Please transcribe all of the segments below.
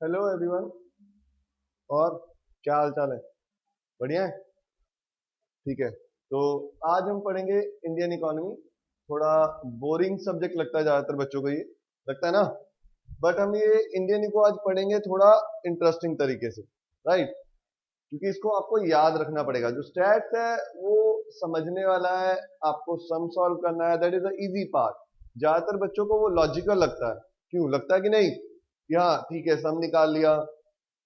Hello everyone. और क्या हाल चाल है? बढ़िया है। ठीक है, तो आज हम पढ़ेंगे इंडियन इकोनॉमी। थोड़ा बोरिंग सब्जेक्ट लगता है ज़्यादातर बच्चों को, ये लगता है ना। बट हम ये इंडियन इको आज पढ़ेंगे थोड़ा इंटरेस्टिंग तरीके से, राइट? क्योंकि इसको आपको याद रखना पड़ेगा। जो स्टैट्स है वो समझने वाला है, आपको सम सॉल्व करना है, that is the easy part. ज़्यादातर बच्चों को वो लॉजिकल लगता है। क्यों लगता है कि नहीं? कि हाँ ठीक है, सम निकाल लिया,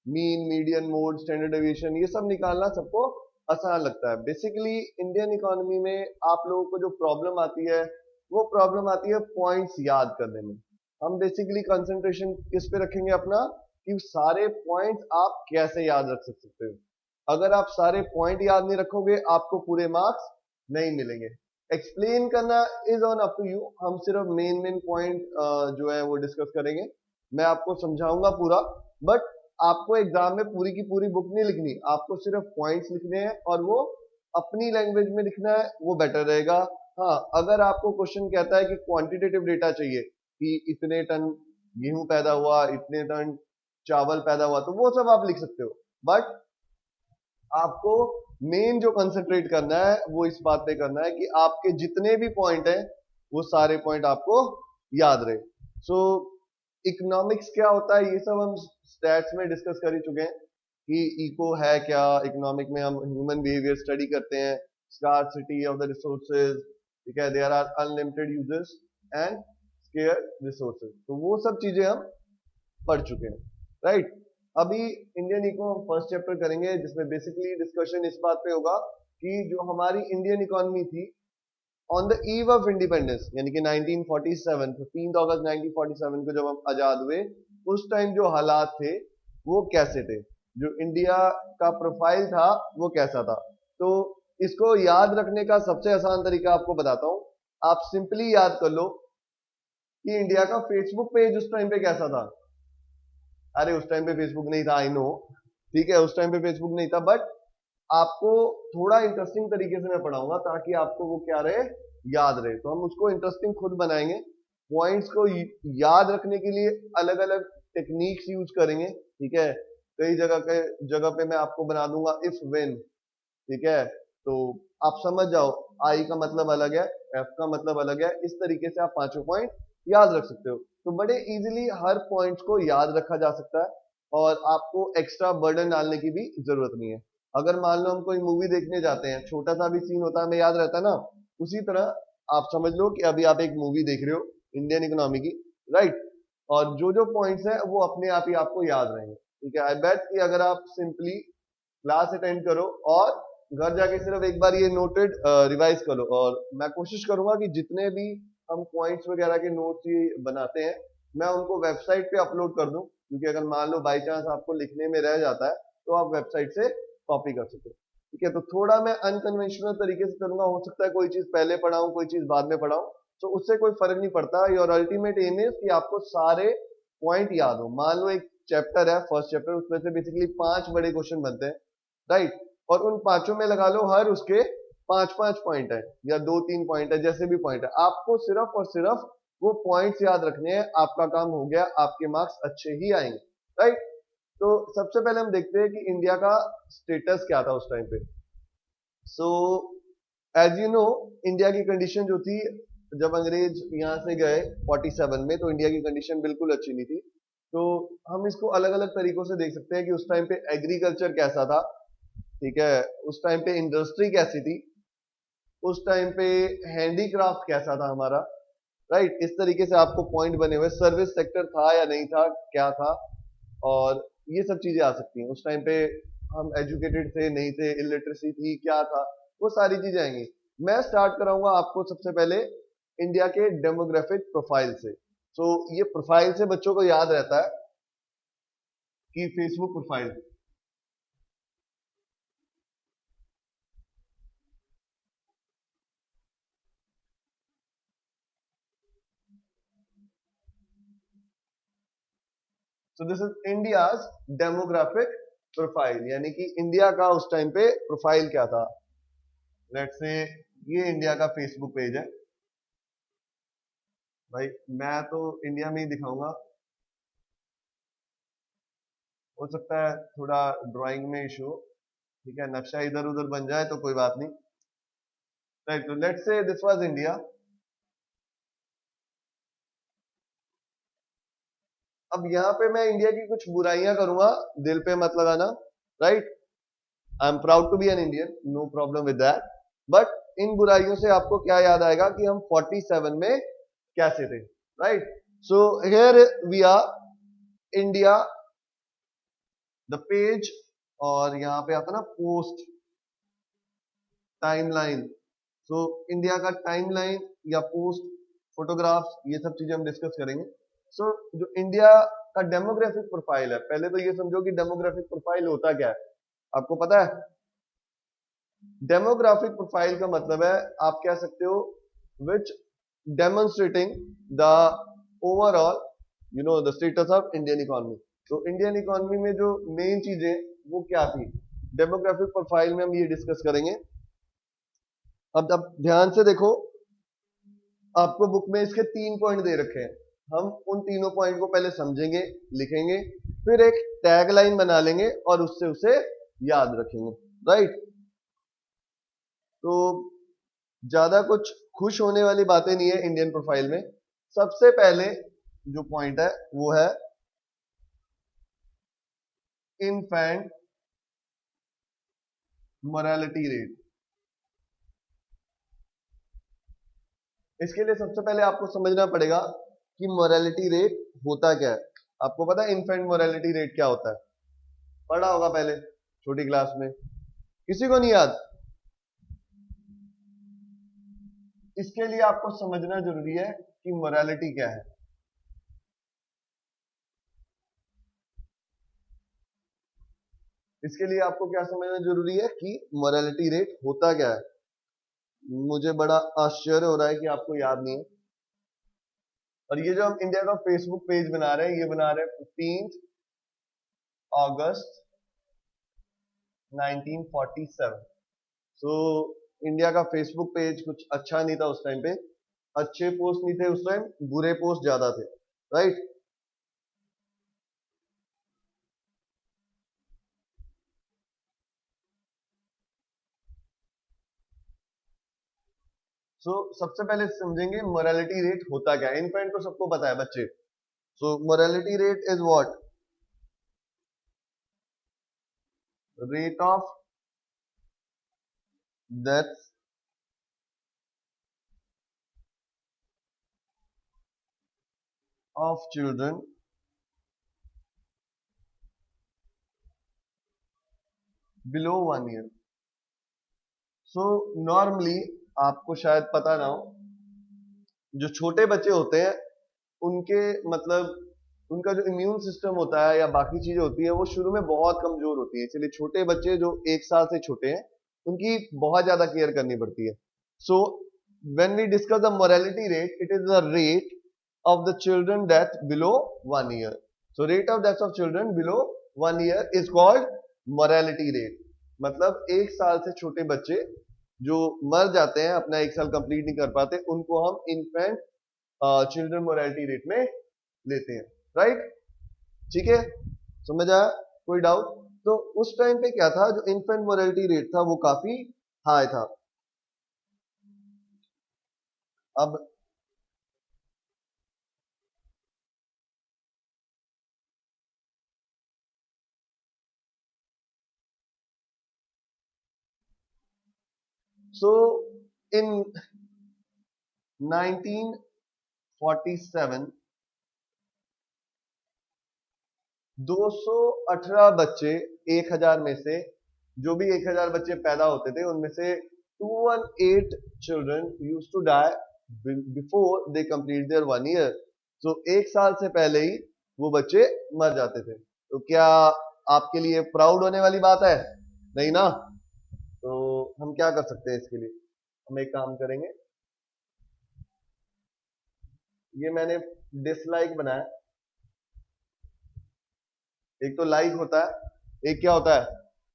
mean median mode standard deviation ये सब निकालना सबको आसान लगता है। बेसिकली इंडियन इकोनॉमी में आप लोगों को जो प्रॉब्लम आती है वो प्रॉब्लम आती है पॉइंट्स याद करने में। हम बेसिकली कंसंट्रेशन किस पे रखेंगे अपना, कि सारे पॉइंट्स आप कैसे याद रख सकते हो। अगर आप सारे पॉइंट याद नहीं रखोगे आपको पूरे मार्क्स नहीं मिलेंगे। एक्सप्लेन करना is on up to you. हम सिर्फ मेन मेन पॉइंट जो है वो डिस्कस करेंगे। मैं आपको समझाऊंगा पूरा, बट आपको एग्जाम में पूरी की पूरी बुक नहीं लिखनी, आपको सिर्फ पॉइंट्स लिखने हैं और वो अपनी लैंग्वेज में लिखना है, वो बेटर रहेगा। हाँ, अगर आपको क्वेश्चन कहता है कि क्वांटिटेटिव डेटा चाहिए कि इतने टन गेहूं पैदा हुआ, इतने टन चावल पैदा हुआ, तो वो सब आप लिख सकते हो। बट आपको मेन जो कंसंट्रेट करना है वो इस बात पे करना है कि आपके जितने भी पॉइंट हैं वो सारे पॉइंट आपको याद रहे। सो इकोनॉमिक्स क्या होता है ये सब हम स्टैट्स में डिस्कस कर ही चुके हैं कि इको है क्या। इकोनॉमिक में हम ह्यूमन बिहेवियर स्टडी करते हैं, स्कार्सिटी ऑफ द रिसोर्सेज, ठीक है, there are unlimited users and scarce resources, तो वो सब चीजें हम पढ़ चुके हैं, राइट? अभी इंडियन इको हम फर्स्ट चैप्टर करेंगे जिसमें बेसिकली डिस्कशन इस बात पे होगा कि जो हमारी इंडियन इकोनॉमी थी on the eve of independence, यानी कि 1947, 15 अगस्त 1947 को जब हम आजाद हुए, उस टाइम जो हालात थे वो कैसे थे, जो इंडिया का प्रोफाइल था वो कैसा था। तो इसको याद रखने का सबसे आसान तरीका आपको बताता हूं। आप सिंपली याद कर लो कि इंडिया का फेसबुक पेज उस टाइम पे कैसा था। अरे उस टाइम पे फेसबुक नहीं था, आई नो, ठीक है, उस टाइम पे फेसबुक नहीं था, बट आपको थोड़ा इंटरेस्टिंग तरीके से मैं पढ़ाऊंगा ताकि आपको वो क्या रहे, याद रहे। तो हम उसको इंटरेस्टिंग खुद बनाएंगे। पॉइंट्स को याद रखने के लिए अलग अलग टेक्निक्स यूज करेंगे, ठीक है। कई जगह पे मैं आपको बना दूंगा इफ वेन, ठीक है। तो आप समझ जाओ, आई का मतलब अलग है, एफ का मतलब अलग है, इस तरीके से आप पांचों पॉइंट याद रख सकते हो। तो बड़े इजीली हर पॉइंट्स को याद रखा जा सकता है और आपको एक्स्ट्रा बर्डन डालने की भी जरूरत नहीं है। अगर मान लो हम कोई मूवी देखने जाते हैं, छोटा सा भी सीन होता है हमें याद रहता है ना, उसी तरह आप समझ लो कि अभी आप एक मूवी देख रहे हो इंडियन इकोनॉमी की, राइट? और जो जो पॉइंट्स हैं वो अपने आप ही आपको याद रहेंगे, ठीक है। आई बेट कि अगर आप सिंपली क्लास अटेंड करो और घर जाके सिर्फ एक बार ये नोटेड रिवाइज करो, और मैं कोशिश करूंगा कि जितने भी हम पॉइंट्स वगैरह के नोट्स ये बनाते हैं मैं उनको वेबसाइट पे अपलोड कर दूं, क्योंकि अगर मान लो बाई चांस आपको लिखने में रह जाता है तो आप वेबसाइट से कॉपी कर सकते हो, ठीक है। तो थोड़ा मैं अनकन्वेंशनल तरीके से करूंगा, हो सकता है कोई चीज पहले पढ़ाऊं कोई चीज बाद में पढ़ाऊं, तो उससे कोई फर्क नहीं पड़ता। योर अल्टीमेट एम इज कि आपको सारे पॉइंट याद हो। मान लो एक चैप्टर है, फर्स्ट चैप्टर, उसमें से बेसिकली 5 बड़े क्वेश्चन बनते हैं, राइट? और उन पांचों में लगा लो हर उसके 5-5 पॉइंट है या 2-3 पॉइंट है, जैसे भी पॉइंट है, आपको सिर्फ और सिर्फ वो पॉइंट्स याद रखने हैं, आपका काम हो गया, आपके मार्क्स अच्छे ही आएंगे, राइट? तो सबसे पहले हम देखते हैं कि इंडिया का स्टेटस क्या था उस टाइम पे। So as you know, India की कंडीशन जो थी जब अंग्रेज यहां से गए 47 में, तो इंडिया की कंडीशन बिल्कुल अच्छी नहीं थी। तो हम इसको अलग अलग तरीकों से देख सकते हैं कि उस टाइम पे एग्रीकल्चर कैसा था, ठीक है, उस टाइम पे इंडस्ट्री कैसी थी, उस टाइम पे हैंडीक्राफ्ट कैसा था हमारा, राइट? इस तरीके से आपको पॉइंट बने हुए, सर्विस सेक्टर था या नहीं था, क्या था, और ये सब चीजें आ सकती हैं। उस टाइम पे हम एजुकेटेड थे नहीं थे, इलिटरेसी थी क्या था, वो सारी चीजें आएंगी। मैं स्टार्ट कराऊंगा आपको सबसे पहले इंडिया के डेमोग्राफिक प्रोफाइल से। सो ये प्रोफाइल से बच्चों को याद रहता है कि Facebook profile. So this is India's demographic profile, यानी कि इंडिया का उस टाइम पे प्रोफाइल क्या था। लेट्स से ये इंडिया का फेसबुक पेज है, भाई मैं तो इंडिया में ही दिखाऊंगा। हो सकता है थोड़ा ड्राइंग में इशू, ठीक है, नक्शा इधर उधर बन जाए तो कोई बात नहीं। राइट, तो let's say this was India. अब यहाँ पे मैं इंडिया की कुछ बुराइयां करूंगा, दिल पे मत लगाना। Right, I am proud to be an Indian, no problem with that. But इन बुराइयों से आपको क्या याद आएगा कि हम 47 में कैसे थे। Right, so here we are India, the page, और यहाँ पे आता ना पोस्ट टाइमलाइन। सो इंडिया का टाइमलाइन या पोस्ट फोटोग्राफ्स, ये सब चीजें हम डिस्कस करेंगे। सो जो इंडिया का डेमोग्राफिक प्रोफाइल है, पहले तो ये समझो कि डेमोग्राफिक प्रोफाइल होता क्या है, आपको पता है? डेमोग्राफिक प्रोफाइल का मतलब है, आप कह सकते हो, which demonstrating the overall the status of Indian economy. तो इंडियन इकोनॉमी में जो मेन चीजें वो क्या थी, डेमोग्राफिक प्रोफाइल में हम ये डिस्कस करेंगे। अब ध्यान से देखो, आपको बुक में इसके 3 पॉइंट दे रखे हैं। हम उन तीनों पॉइंट को पहले समझेंगे, लिखेंगे, फिर एक टैग लाइन बना लेंगे और उससे उसे याद रखेंगे। राइट, तो ज्यादा कुछ खुश होने वाली बातें नहीं है इंडियन प्रोफाइल में। सबसे पहले जो पॉइंट है वो है इनफैंट मोरालिटी रेट। इसके लिए सबसे पहले आपको समझना पड़ेगा कि मोरालिटी रेट होता क्या है। आपको पता है इनफैंट मोरालिटी रेट क्या होता है? पढ़ा होगा पहले छोटी क्लास में, किसी को नहीं याद? इसके लिए आपको समझना जरूरी है कि मोरालिटी क्या है। इसके लिए आपको क्या समझना जरूरी है कि मोरालिटी रेट होता क्या है। मुझे बड़ा आश्चर्य हो रहा है कि आपको याद नहीं है। और ये जो हम इंडिया का फेसबुक पेज बना रहे हैं, ये बना रहे हैं 15 अगस्त 1947। सो इंडिया का फेसबुक पेज कुछ अच्छा नहीं था उस टाइम पे, अच्छे पोस्ट नहीं थे उस टाइम, बुरे पोस्ट ज्यादा थे। राइट, सो सबसे पहले समझेंगे मोरालिटी रेट होता क्या है। इनफैंट तो सबको पता है बच्चे। So morality rate is what? Rate of death of children below 1 year. So normally आपको शायद पता ना हो, जो छोटे बच्चे होते हैं उनके मतलब उनका जो इम्यून सिस्टम होता है या बाकी चीजें होती है वो शुरू में बहुत कमजोर होती है। इसलिए छोटे बच्चे जो 1 साल से छोटे हैं उनकी बहुत ज्यादा केयर करनी पड़ती है। So when we discuss the morality rate, it is the rate of the children death below 1 year. So rate of death of children below 1 year is called morality rate. मतलब 1 साल से छोटे बच्चे जो मर जाते हैं, अपना 1 साल कंप्लीट नहीं कर पाते, उनको हम इन्फेंट चिल्ड्रन मोरालिटी रेट में लेते हैं। राइट, ठीक है, समझ आया? कोई डाउट? तो उस टाइम पे क्या था, जो इन्फेंट मोरालिटी रेट था वो काफी हाई था। अब सो इन 1947 218 बच्चे 1000 में से, जो भी 1000 बच्चे पैदा होते थे उनमें से 218 children used to die before they complete their 1 year. So 1 साल से पहले ही वो बच्चे मर जाते थे। तो क्या आपके लिए प्राउड होने वाली बात है? नहीं ना? तो हम क्या कर सकते हैं इसके लिए? हम एक काम करेंगे, ये मैंने डिसलाइक बनाया। एक तो लाइक होता है, एक क्या होता है?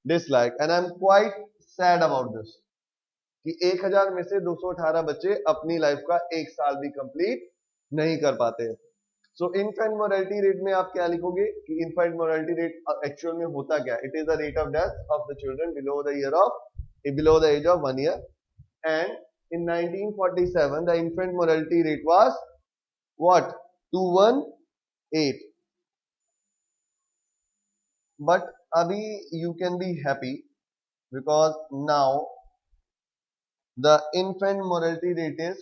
Dislike. And I am quite sad about this कि 1000 में से 218 बच्चे अपनी लाइफ का 1 साल भी कंप्लीट नहीं कर पाते। सो इनफेंट मोर्टेलिटी रेट में आप क्या लिखोगे कि इनफेंट मोर्टेलिटी रेट एक्चुअल में होता क्या, it is the rate of death of the children below the age of 1 year, and in 1947 the infant mortality rate was what, 218. but abhi you can be happy because now the infant mortality rate is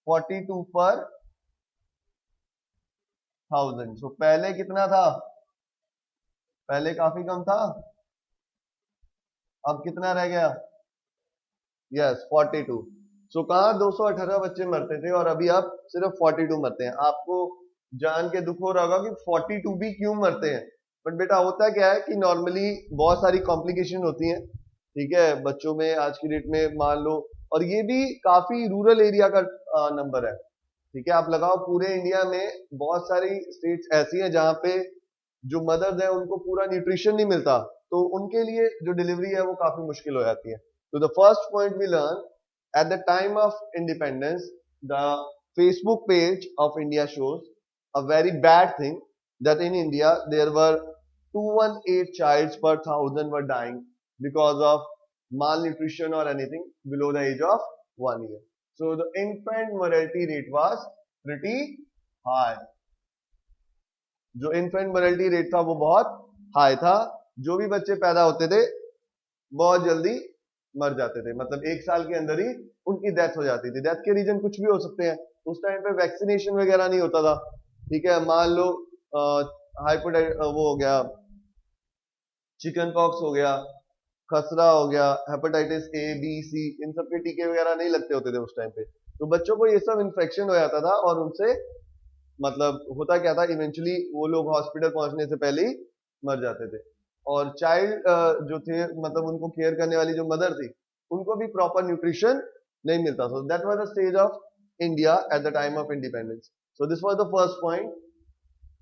42 per 1000. so पहले कितना था, पहले काफी कम था, अब कितना रह गया, यस 42. सो कहा 218 बच्चे मरते थे और अभी आप सिर्फ 42 मरते हैं. आपको जान के दुख हो रहा होगा कि 42 भी क्यों मरते हैं. बट बेटा होता क्या है कि नॉर्मली बहुत सारी कॉम्प्लिकेशन होती हैं, ठीक है, बच्चों में आज की डेट में मान लो, और ये भी काफी रूरल एरिया का नंबर है, ठीक है. आप लगाओ पूरे इंडिया में बहुत सारी स्टेट्स ऐसी हैं जहां पे जो मदर्स हैं उनको पूरा न्यूट्रिशन नहीं मिलता, तो उनके लिए जो डिलीवरी है वो काफी मुश्किल हो जाती है. तो the first point we learn, at the time of independence the Facebook page of India shows a very bad thing, that in India there were 218 childs per 1000 were dying because of malnutrition or anything below the age of 1 year. So the infant mortality rate was pretty high. जो infant mortality rate था वो बहुत high था, जो भी बच्चे पैदा होते थे बहुत जल्दी मर जाते थे, मतलब 1 साल के अंदर ही उनकी डेथ हो जाती थी. डेथ के रीजन कुछ भी हो सकते हैं, उस टाइम पे वैक्सीनेशन वगैरह नहीं होता था, ठीक है. मान लो वो हो गया, चिकन पॉक्स हो गया, खसरा हो गया, हेपेटाइटिस ए बी सी, इन सब के टीके वगैरह नहीं लगते होते थे उस टाइम पे, तो बच्चों को ये सब इन्फेक्शन हो जाता था और उनसे मतलब होता क्या था, इवेंचुअली वो लोग हॉस्पिटल पहुंचने से पहले ही मर जाते थे. और चाइल्ड जो थे, मतलब उनको केयर करने वाली जो मदर थी, उनको भी प्रॉपर न्यूट्रिशन नहीं मिलता. So that was the stage of India at the time of independence. So this was the first point.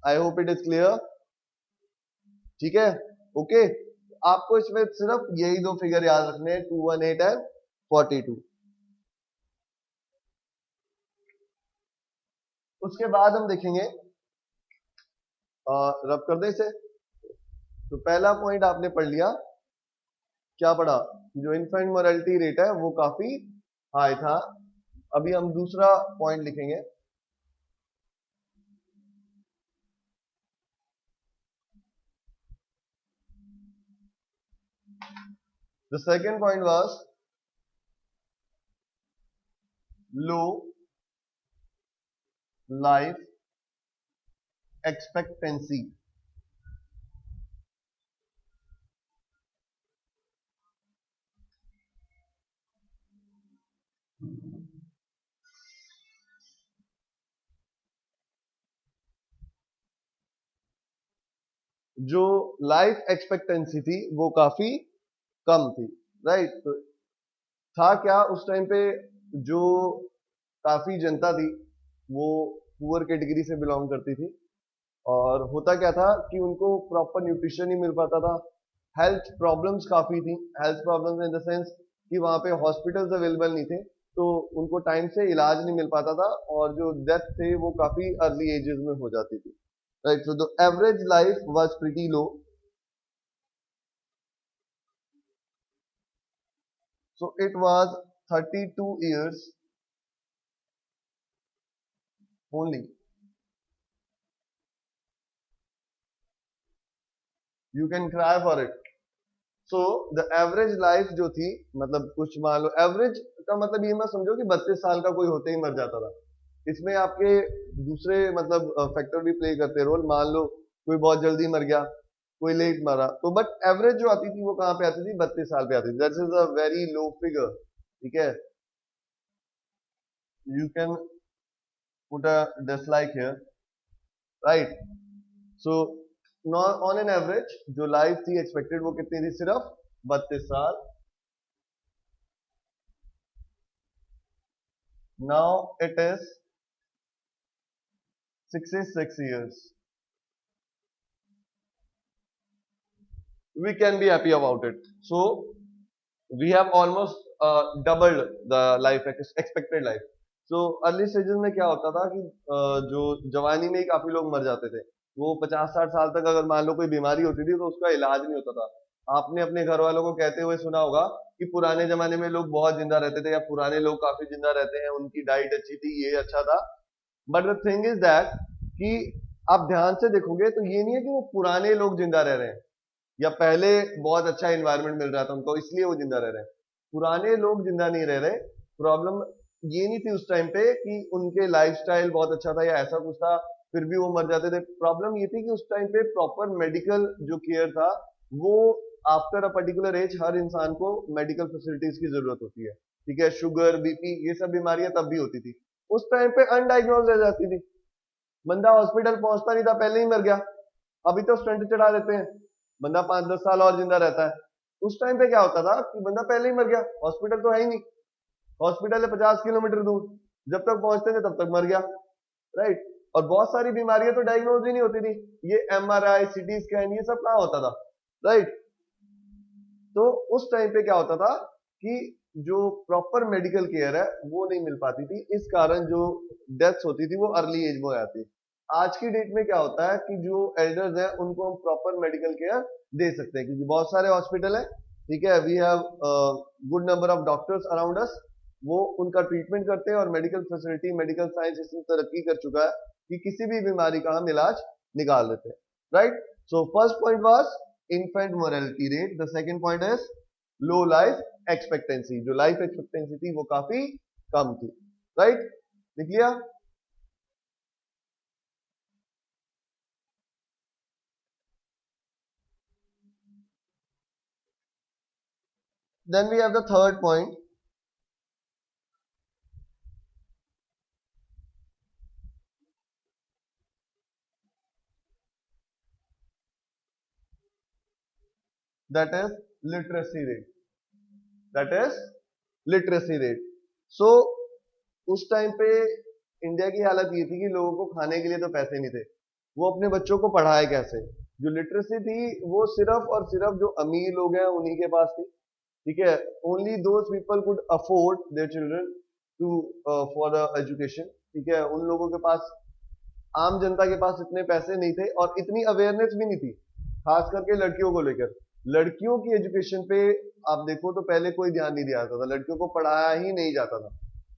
I hope it is clear, ठीक है, ओके. आपको इसमें सिर्फ यही दो फिगर याद रखने हैं, 218 एंड 42. उसके बाद हम देखेंगे, रब कर दे इसे. तो पहला पॉइंट आपने पढ़ लिया, क्या पढ़ा, जो इन्फेंट मोर्टेलिटी रेट है वो काफी हाई था. अभी हम दूसरा पॉइंट लिखेंगे. The second point was low life expectancy. जो लाइफ एक्सपेक्टेंसी थी वो काफी कम थी, राइट. तो था क्या उस टाइम पे, जो काफी जनता थी वो पुअर कैटेगरी से बिलोंग करती थी, और होता क्या था कि उनको प्रॉपर न्यूट्रिशन नहीं मिल पाता था. हेल्थ प्रॉब्लम्स काफी थी, health problems in the sense कि वहां पे हॉस्पिटल्स अवेलेबल नहीं थे, तो उनको टाइम से इलाज नहीं मिल पाता था, और जो डेथ थे वो काफी अर्ली एजेस में हो जाती थी, right. So the average life was pretty low. So it was 32 years only. You can cry for it. So the average life जो थी, मतलब कुछ मान लो एवरेज का मतलब ये मत समझो कि 32 साल का कोई होते ही मर जाता था. इसमें आपके दूसरे मतलब फैक्टर भी प्ले करते रोल. मान लो कोई बहुत जल्दी मर गया, कोई लेट मरा, तो बट एवरेज जो आती थी वो कहाँ पे आती थी, 32 साल पे आती थी. That is a very low figure, ठीक है. You can put a dislike here, right. So on an average जो लाइफ थी एक्सपेक्टेड वो कितनी थी, सिर्फ 32 साल. now it is 66 years. we can be happy about it. So we have almost doubled the life expected life. So early stages में क्या होता था कि जो जवानी में ही काफी लोग मर जाते थे। वो 50-60 साल तक अगर मान लो कोई बीमारी होती थी तो उसका इलाज नहीं होता था। आपने अपने घर वालों को कहते हुए सुना होगा कि पुराने जमाने में लोग बहुत जिंदा रहते थे या पुराने लोग काफी जिंदा रहते हैं, उनकी डाइट अच्छी थी, ये अच्छा था। But the thing is that कि आप ध्यान से देखोगे तो ये नहीं है कि वो पुराने लोग जिंदा रह रहे हैं या पहले बहुत अच्छा एनवायरनमेंट मिल रहा था उनको इसलिए वो जिंदा रह रहे हैं। पुराने लोग जिंदा नहीं रह रहे। प्रॉब्लम ये नहीं थी उस टाइम पे कि उनके लाइफस्टाइल बहुत अच्छा था या ऐसा कुछ था फिर भी वो मर जाते थे। प्रॉब्लम ये थी कि उस टाइम पे प्रॉपर मेडिकल जो केयर था वो आफ्टर अ पर्टिकुलर एज हर इंसान को मेडिकल फैसिलिटीज की जरूरत होती है। ठीक है, शुगर, बीपी, ये सब बीमारियां तब भी होती थी। उस टाइम पे अनडायग्नोज रह जाती थी, बंदा हॉस्पिटल पहुंचता नहीं था, पहले ही मर गया। अभी तो स्टंट चढ़ा देते हैं, बंदा 5-10 साल और जिंदा रहता है। उस टाइम पे क्या होता था कि बंदा पहले ही मर गया, हॉस्पिटल तो है ही नहीं, हॉस्पिटल है 50 किलोमीटर दूर, जब तक पहुंचते थे तब तक मर गया। राइट। और बहुत सारी बीमारियां तो डायग्नोज ही नहीं होती थी, ये एमआरआई, सीटी स्कैन, ये सब कहाँ होता था। राइट। तो उस टाइम पे क्या होता था कि जो प्रॉपर मेडिकल केयर है वो नहीं मिल पाती थी, इस कारण जो डेथ्स होती थी वो अर्ली एज में हो जाती। आज की डेट में क्या होता है कि जो एल्डर्स हैं उनको हम प्रॉपर मेडिकल केयर दे सकते हैं क्योंकि बहुत सारे हॉस्पिटल हैं। ठीक है, we have good number of doctors around us, वो उनका ट्रीटमेंट करते हैं और मेडिकल फैसिलिटी, मेडिकल साइंस इतनी तरक्की कर चुका है कि किसी भी बीमारी का हम इलाज निकाल देते हैं। Right. So first point was infant mortality rate, the second point is low life expectancy, जो लाइफ एक्सपेक्टेंसी थी वो काफी कम थी। राइट, लिख लिया। Then we have the third point, that is literacy rate, that is literacy rate। so उस time पे India की हालत ये थी कि लोगों को खाने के लिए तो पैसे नहीं थे, वो अपने बच्चों को पढ़ाए कैसे। जो लिटरेसी थी वो सिर्फ और सिर्फ जो अमीर लोग हैं उन्हीं के पास थी। ठीक है, only those people could afford their children to for education. ठीक है, उन लोगों के पास, आम जनता के पास इतने पैसे नहीं थे और इतनी अवेयरनेस भी नहीं थी, खास करके लड़कियों को लेकर। लड़कियों की एजुकेशन पे आप देखो तो पहले कोई ध्यान नहीं दिया जाता था, लड़कियों को पढ़ाया ही नहीं जाता था।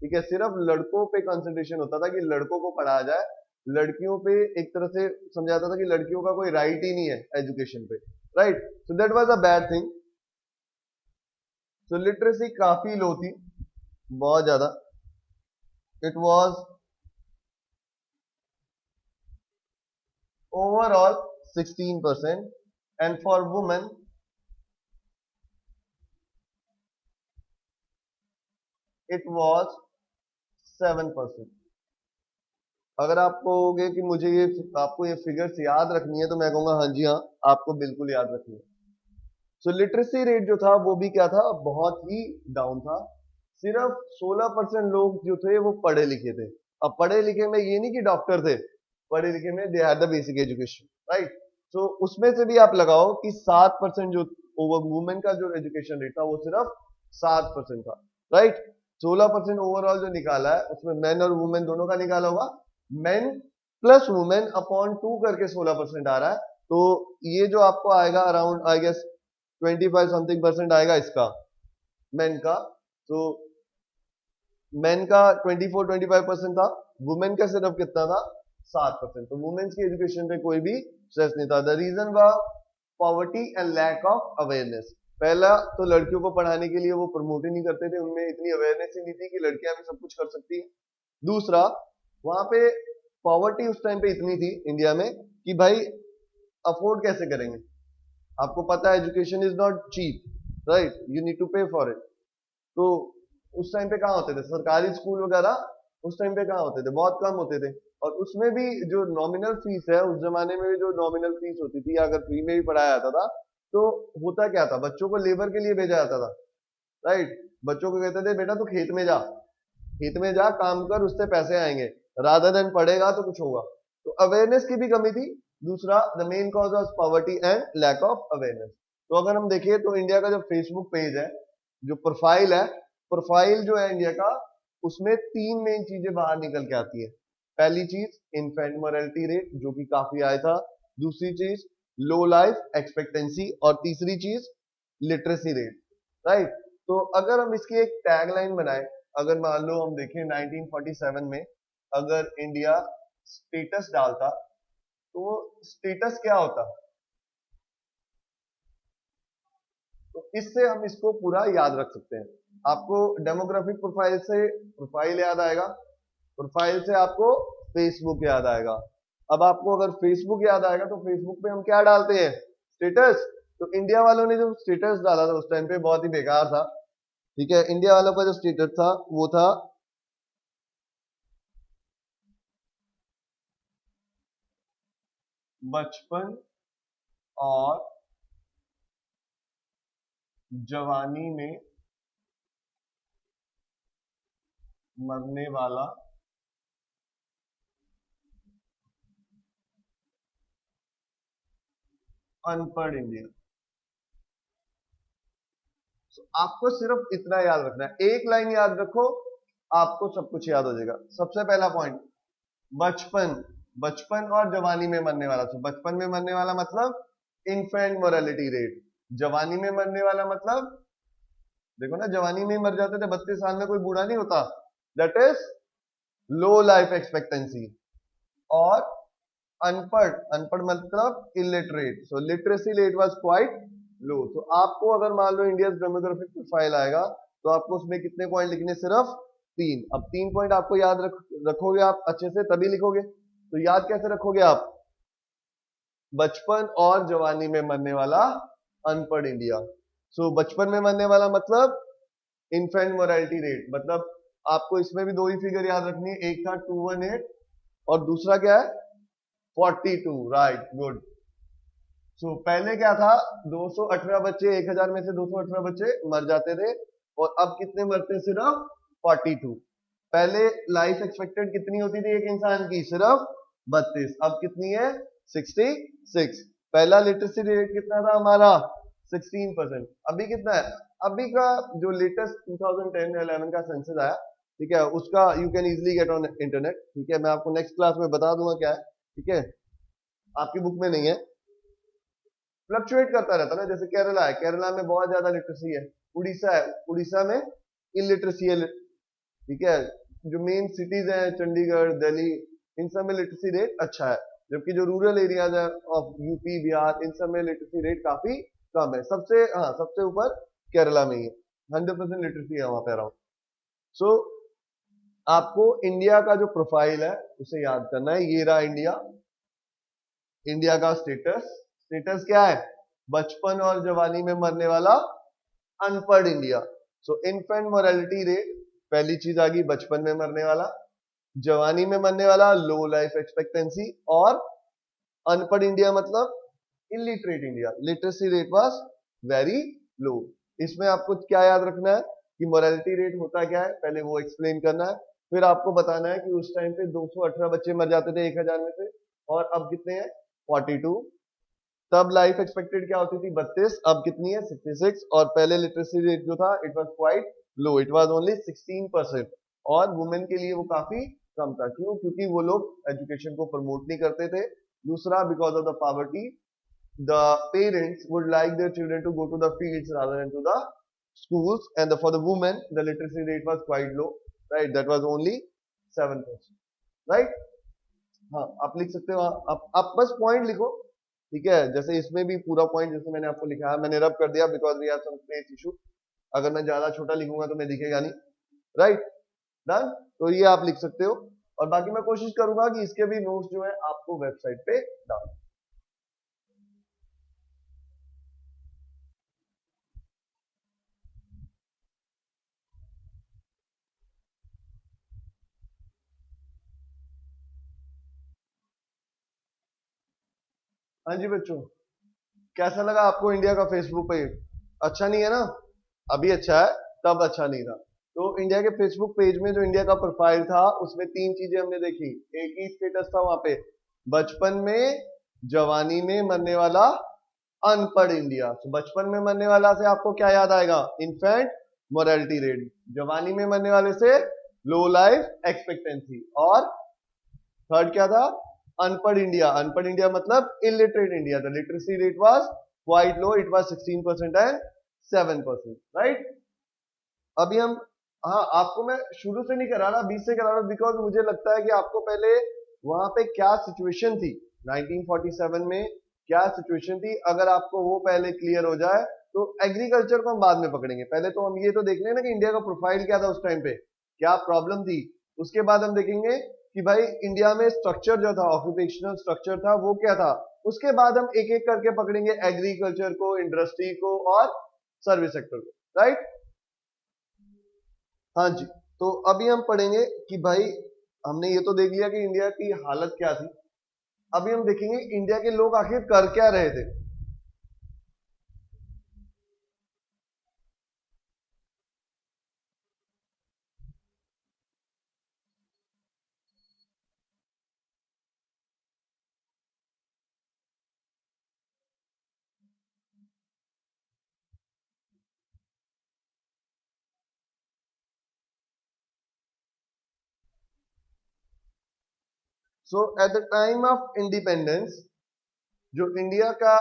ठीक है, सिर्फ लड़कों पे कंसंट्रेशन होता था कि लड़कों को पढ़ाया जाए, लड़कियों पे एक तरह से समझाता था कि लड़कियों का कोई राइट ही नहीं है एजुकेशन पे। Right, so that was a bad thing. So literacy काफी लो थी, बहुत ज्यादा। It was overall 16% and for women it was 7%। अगर आप कहोगे कि मुझे ये, आपको ये फिगर्स याद रखनी है, तो मैं कहूंगा हाँ जी हाँ, आपको बिल्कुल याद रखनी है। सो लिटरेसी रेट जो था वो भी क्या था, बहुत ही डाउन था। सिर्फ 16% लोग जो थे वो पढ़े लिखे थे। अब पढ़े लिखे में ये नहीं कि डॉक्टर थे, पढ़े लिखे में they had the basic education. Right. So उसमें से भी आप लगाओ कि 7% जो ओवर वुमेन का जो एजुकेशन रेट था वो सिर्फ 7% था। राइट। 16% ओवरऑल जो निकाला है उसमें मेन और वुमेन दोनों का निकाला होगा, मेन प्लस वुमेन अपॉन 2 करके 16% आ रहा है। तो ये जो आपको आएगा around I guess 25 something percent आएगा इसका, मेन का। तो मेन का 24-25% था, वुमेन का सिर्फ कितना था, 7%। तो वुमेन्स की एजुकेशन पे कोई भी स्ट्रेस नहीं था। The reason was poverty and lack of awareness. पहला तो लड़कियों को पढ़ाने के लिए वो प्रमोट ही नहीं करते थे, उनमें इतनी अवेयरनेस ही नहीं थी कि लड़कियां भी सब कुछ कर सकती है। दूसरा, वहां पे पॉवर्टी उस टाइम पे इतनी थी इंडिया में कि भाई अफोर्ड कैसे करेंगे। आपको पता है education is not cheap, right, you need to pay for it. तो उस टाइम पे कहाँ होते थे सरकारी स्कूल वगैरह, उस टाइम पे कहाँ होते थे, बहुत कम होते थे। और उसमें भी जो नॉमिनल फीस है, उस जमाने में भी जो नॉमिनल फीस होती थी, अगर फ्री में भी पढ़ाया जाता था तो होता क्या था, बच्चों को लेबर के लिए भेजा जाता था। राइट, बच्चों को कहते थे बेटा तू खेत में जा, खेत में जा काम कर, उससे पैसे आएंगे, रादर देन पढ़ेगा तो कुछ होगा। तो अवेयरनेस की भी कमी थी। दूसरा, the main cause of poverty and lack of awareness. तो अगर हम देखें तो इंडिया का जो फेसबुक पेज है, जो प्रोफाइल है, प्रोफाइल जो है इंडिया का, उसमें तीन मेन चीजें बाहर निकल के आती है। पहली चीज इन्फेंट मोर्टेलिटी रेट, जो कि काफी आया था। दूसरी चीज लो लाइफ एक्सपेक्टेंसी, और तीसरी चीज लिटरेसी रेट, राइट। तो अगर हम इसकी एक टैगलाइन बनाए, अगर मान लो हम देखें 1947 में अगर इंडिया स्टेटस डालता, तो स्टेटस क्या होता, तो इससे हम इसको पूरा याद रख सकते हैं। आपको डेमोग्राफिक प्रोफाइल से प्रोफाइल याद आएगा, प्रोफाइल से आपको फेसबुक याद आएगा। अब आपको अगर फेसबुक याद आएगा तो फेसबुक पे हम क्या डालते हैं, स्टेटस। तो इंडिया वालों ने जो स्टेटस डाला था उस टाइम पे बहुत ही बेकार था, ठीक है। इंडिया वालों का जो स्टेटस था वो था बचपन और जवानी में मरने वाला अनपढ़ इंडिया। आपको सिर्फ इतना याद रखना है, एक लाइन याद रखो, आपको सब कुछ याद हो जाएगा। सबसे पहला पॉइंट बचपन, बचपन और जवानी में मरने वाला। तो बचपन में मरने वाला मतलब इन्फेंट मोर्टेलिटी रेट, जवानी में मरने वाला मतलब देखो ना, जवानी में मर जाते थे, 32 साल में कोई बूढ़ा नहीं होता, that is low life expectancy. और अनपढ़, अनपढ़ मतलब illiterate, so literacy rate was quite low. तो आपको अगर मान लो इंडिया डेमोग्राफिक प्रोफाइल आएगा तो आपको उसमें कितने पॉइंट लिखने, सिर्फ 3। अब 3 पॉइंट आपको याद रखोगे आप अच्छे से तभी लिखोगे। तो याद कैसे रखोगे आप, बचपन और जवानी में मरने वाला अनपढ़ इंडिया। सो बचपन में मरने वाला मतलब इन्फेंट मोर्टेलिटी रेट, मतलब आपको इसमें भी दो ही फिगर याद रखनी है, एक था 218 और दूसरा क्या है 42, राइट, गुड। सो पहले क्या था, 218 बच्चे, 1000 में से 218 बच्चे मर जाते थे, और अब कितने मरते, सिर्फ 42। पहले लाइफ एक्सपेक्टेड कितनी होती थी एक इंसान की, सिर्फ 32, अब कितनी है 66। पहला लिटरेसी रेट कितना था हमारा 16%, अभी कितना है, अभी का जो लेटेस्ट 2010-11 का सेंसस आया, ठीक है, उसका you can easily get on internet, ठीक है, मैं आपको नेक्स्ट क्लास में बता दूंगा क्या है, ठीक है, आपकी बुक में नहीं है। फ्लक्चुएट करता रहता है ना, जैसे केरला है, केरला में बहुत ज्यादा लिटरेसी है, उड़ीसा है, उड़ीसा में इलिटरेसी है, ठीक है। जो मेन सिटीज हैं चंडीगढ़, दिल्ली, इन सब में लिटरेसी रेट अच्छा है, जबकि जो रूरल एरियाज है ऑफ यूपी, बिहार, इन सब में लिटरेसी रेट काफी कम है। सबसे सबसे ऊपर केरला में ही है, 100% लिटरेसी है वहां पे अराउंड। सो आपको इंडिया का जो प्रोफाइल है उसे याद करना है। ये रहा इंडिया, इंडिया का स्टेटस, स्टेटस क्या है, बचपन और जवानी में मरने वाला अनपढ़ इंडिया। सो इन्फेंट मोर्टेलिटी रेट, पहली चीज आ गई बचपन में मरने वाला, जवानी में मरने वाला लो लाइफ एक्सपेक्टेंसी, और अनपढ़ इंडिया मतलब illiterate India, literacy rate was very low. इसमें आपको क्या याद रखना है कि मोर्टेलिटी रेट होता क्या है, पहले वो एक्सप्लेन करना है, फिर आपको बताना है कि उस टाइम पे 218 बच्चे मर जाते थे 1000 में से, और अब कितने हैं 42। तब लाइफ एक्सपेक्टेड क्या होती थी 32, अब कितनी है 66, और पहले लिटरेसी रेट जो था it was quite low, it was only 16%, और वुमेन के लिए वो काफी कम था। क्यों, क्योंकि वो लोग एजुकेशन को प्रमोट नहीं करते थे। दूसरा, because of the poverty, the parents would like their children to go to the fields rather than to the schools, and for the women the literacy rate was quite low, right, that was only 7%, right। हाँ, आप लिख सकते हो, आप बस point लिखो, ठीक है। जैसे इसमें भी पूरा पॉइंट जैसे मैंने आपको लिखा है, मैंने रब कर दिया because we have some space issue, अगर मैं ज्यादा छोटा लिखूंगा तो मैं दिखेगा नहीं, राइट, डन। तो ये आप लिख सकते हो, और बाकी मैं कोशिश करूंगा कि इसके भी नोट्स जो है आपको वेबसाइट पे डाल। हाँ जी बच्चों, कैसा लगा आपको इंडिया का फेसबुक पेज, अच्छा नहीं है ना, अभी अच्छा है, तब अच्छा नहीं था। तो इंडिया के फेसबुक पेज में जो इंडिया का प्रोफाइल था उसमें तीन चीजें हमने देखी, एक ही स्टेटस था वहां पे, बचपन में जवानी में मरने वाला अनपढ़ इंडिया। तो बचपन में मरने वाला से आपको क्या याद आएगा, इन्फेंट मोर्टेलिटी रेट, जवानी में मरने वाले से लो लाइफ एक्सपेक्टेंसी। और थर्ड क्या था, अनपढ़ इंडिया। अनपढ़ इंडिया मतलब illiterate India. The literacy rate was quite low, it was 16% and 7%, right. अभी हम, हाँ आपको मैं शुरू से नहीं करा रहा, बीच से करा रहा, बिकॉज मुझे लगता है कि आपको पहले वहां पे क्या सिचुएशन थी 1947 में, क्या सिचुएशन थी, अगर आपको वो पहले क्लियर हो जाए तो एग्रीकल्चर को हम बाद में पकड़ेंगे। पहले तो हम ये तो देख लें ना कि इंडिया का प्रोफाइल क्या था उस टाइम पे, क्या प्रॉब्लम थी। उसके बाद हम देखेंगे कि भाई इंडिया में स्ट्रक्चर जो था, ऑक्यूपेशनल स्ट्रक्चर था, वो क्या था। उसके बाद हम एक एक करके पकड़ेंगे एग्रीकल्चर को, इंडस्ट्री को और सर्विस सेक्टर को, राइट। हाँ जी, तो अभी हम पढ़ेंगे कि भाई हमने ये तो देख लिया कि इंडिया की हालत क्या थी। अभी हम देखेंगे इंडिया के लोग आखिर कर क्या रहे थे। So at the time of independence, जो इंडिया का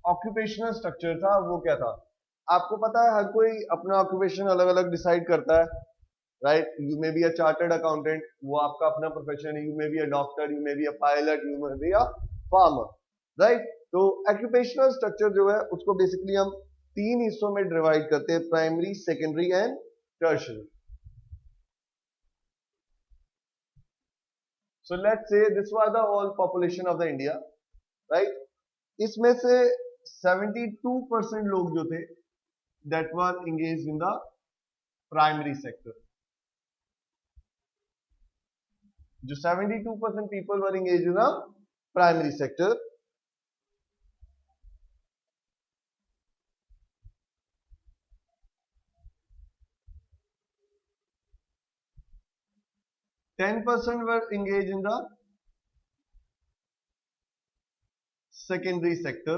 ऑक्यूपेशनल स्ट्रक्चर था वो क्या था। आपको पता है हर कोई अपना ऑक्यूपेशन अलग अलग डिसाइड करता है, right. You may be a chartered accountant, वो आपका अपना प्रोफेशन है। You may be a doctor, you may be a pilot, you may be a farmer, right. तो ऑक्यूपेशनल स्ट्रक्चर जो है उसको बेसिकली हम तीन हिस्सों में डिवाइड करते हैं, primary, secondary and tertiary. So let's say this was the whole population of the India, right. इसमें से 72% लोग जो थे that were engaged in the primary sector. जो 72% people were engaged in the primary sector. %10 were engaged in the secondary sector,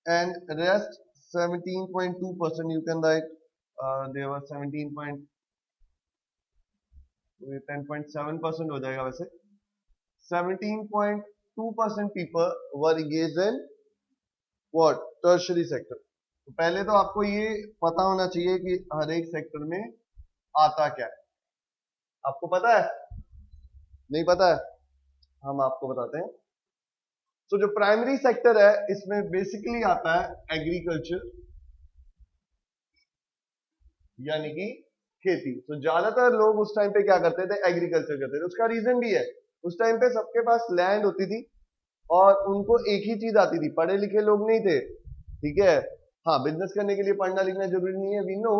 and rest 17.2% you can write, there were 10.7% हो जाएगा वैसे। 17.2% people were engaged in what, tertiary sector। तो पहले तो आपको ये पता होना चाहिए कि हर एक सेक्टर में आता क्या है। आपको पता है, नहीं पता है, हम आपको बताते हैं। तो जो प्राइमरी सेक्टर है इसमें बेसिकली आता है एग्रीकल्चर, यानी कि खेती। तो ज्यादातर लोग उस टाइम पे क्या करते थे, एग्रीकल्चर करते थे। उसका रीजन भी है, उस टाइम पे सबके पास लैंड होती थी और उनको एक ही चीज आती थी, पढ़े लिखे लोग नहीं थे, ठीक है। हाँ, बिजनेस करने के लिए पढ़ना लिखना जरूरी नहीं है, we know,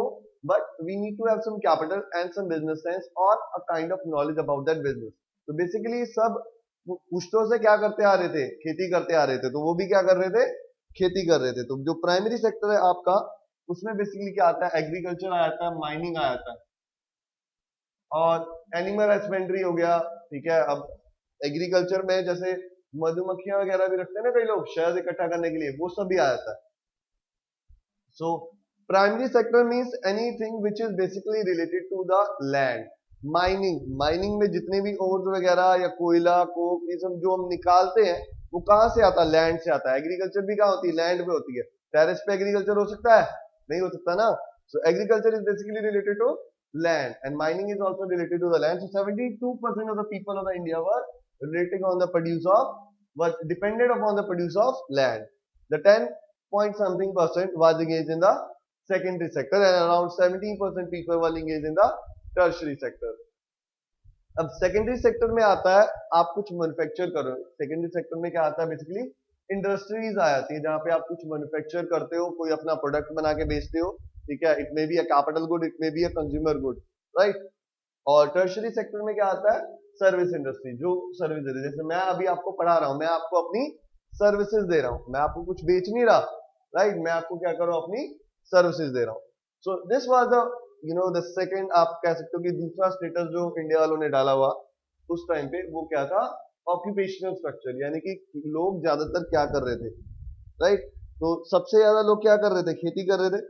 but we need to have some capital and some business sense और a kind of knowledge about that business. तो बेसिकली सब पुश्तों से क्या करते आ रहे थे, खेती करते आ रहे थे। तो वो भी क्या कर रहे थे, खेती कर रहे थे। तो जो प्राइमरी सेक्टर है आपका, उसमें बेसिकली क्या आता है, एग्रीकल्चर आ जाता है, माइनिंग आ जाता है और एनिमल हस्बेंड्री हो गया, ठीक है। अब एग्रीकल्चर में जैसे मधुमक्खियां वगैरह भी रखते हैं ना कई लोग शहद इकट्ठा करने के लिए, वो सब भी आ जाता है। So primary sector means anything which is basically related to the land. Mining, mining में जितने भी ओर्स वगैरह या कोयला, कोक, ये सब जो हम निकालते हैं वो कहां से आता है, लैंड से आता है। एग्रीकल्चर भी कहां होती है, लैंड पे होती है। टेरेस पे एग्रीकल्चर हो सकता है, नहीं हो सकता ना। So agriculture is basically related to land, and mining is also related to the land. So 72% of the people of the India were relating on the produce of, was dependent upon the produce of land. The 10 point something percent was engaged in the secondary sector, and around 17% people were engaged in the tertiary sector. अब secondary sector में आता है आप कुछ manufacture करो। Secondary sector में क्या आता है, बेसिकली इंडस्ट्रीज आ जाती है जहां पे आप कुछ मैन्युफैक्चर करते हो, कोई अपना प्रोडक्ट बना के बेचते हो, ठीक है। It may be a capital good, it may be a consumer good, right. और टर्शरी सेक्टर में क्या आता है, सर्विस इंडस्ट्री, जो सर्विस दे रही है। जैसे मैं अभी आपको पढ़ा रहा हूं, मैं आपको अपनी सर्विसेज दे रहा हूं, मैं आपको कुछ बेच नहीं रहा, राइट। मैं आपको क्या कर रहा हूं, अपनी सर्विसेज दे रहा हूं। So this was the, you know, the second, आप कह सकते हो कि दूसरा स्टेटस जो इंडिया वालों ने डाला हुआ उस टाइम पे, वो क्या था, ऑक्यूपेशनल स्ट्रक्चर, यानी कि लोग ज्यादातर क्या कर रहे थे, राइट। तो सबसे ज्यादा लोग क्या कर रहे थे, खेती कर रहे थे।